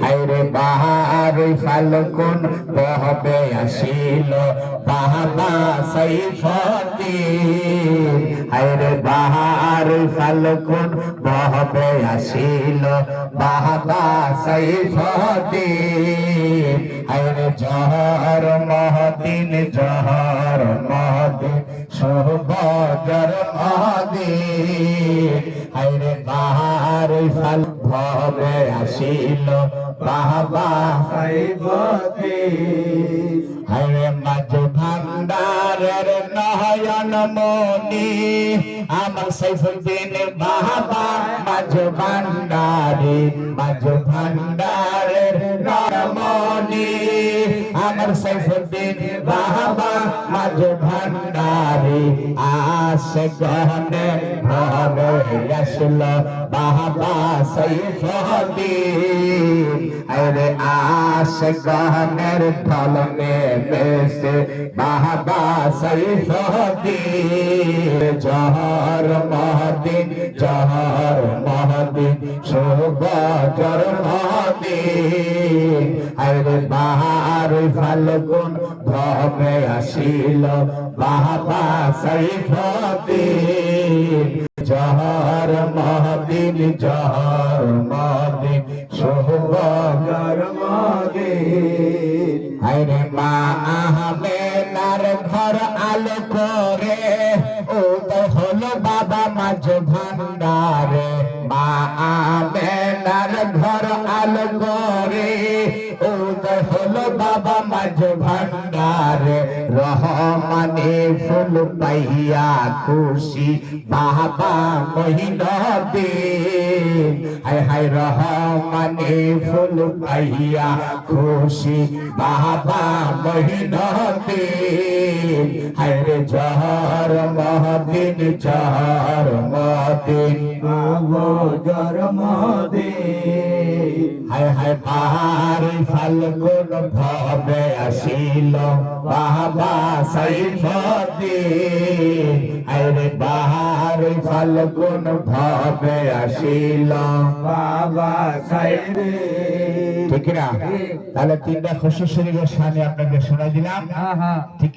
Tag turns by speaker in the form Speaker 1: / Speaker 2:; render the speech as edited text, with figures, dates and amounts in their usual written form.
Speaker 1: আইরে বাহার ফাল্গুন বহবে আসিল বাবা সাইফুদ্দিন আইরে বাহার ফাল্গুন বহবে আসিল বাবা সাইফুদ্দিন আইরে জহর মহদিন সুবজর মহদিন আইরে বাহার ফাল ভবে আসিল বাবা সাইফুদ্দিন আইরে মাঝ ভান্ডারের নয়ন মনি আমার সাইফুদ্দিন বাবা মাঝ ভান্ডারের নয়ন মনি আমার সাইফুদ্দিন বাবা মাঝ ভান্ডারে আসে গহনে ভবে আসল বাবা সাইফুদ্দিন আরে আসে গহনের ফলনে বেশে বাবা সাইফুদ্দিন জহর মহদিন সুবজর মহদিন আরে বাহার ফাল্গুন ভবে আসিল বাবা সাইফুদ্দিন জহর মহদিন সুবজর মহদিন আরে মা আহমেদার ঘর আলো করে উদয় হলো বাবা মাঝ ভান্ডারে মা আহমেদার ঘর আলো করে উদয় হলো বাবা মাঝ ভান্ডারে রহমানে ফুল পাইয়া খুশি বাবা মহিনুদ্দিন হায় হায় রহমানে ফুল পাইয়া খুশি বাবা মহিনুদ্দিন হায় রে জহর মহদিন জর মহদিন হায় হায় বাহার ফাল্গুন ভবে আসিল বাবা সাইফুদ্দিন আরে বাহার ফাল্গুন ভবে আসিল বাবা সাইফুদ্দিন ঠিক না তাহলে তিনটা খুশি শরীরের সামনে আপনাকে শোনা দিলাম ঠিক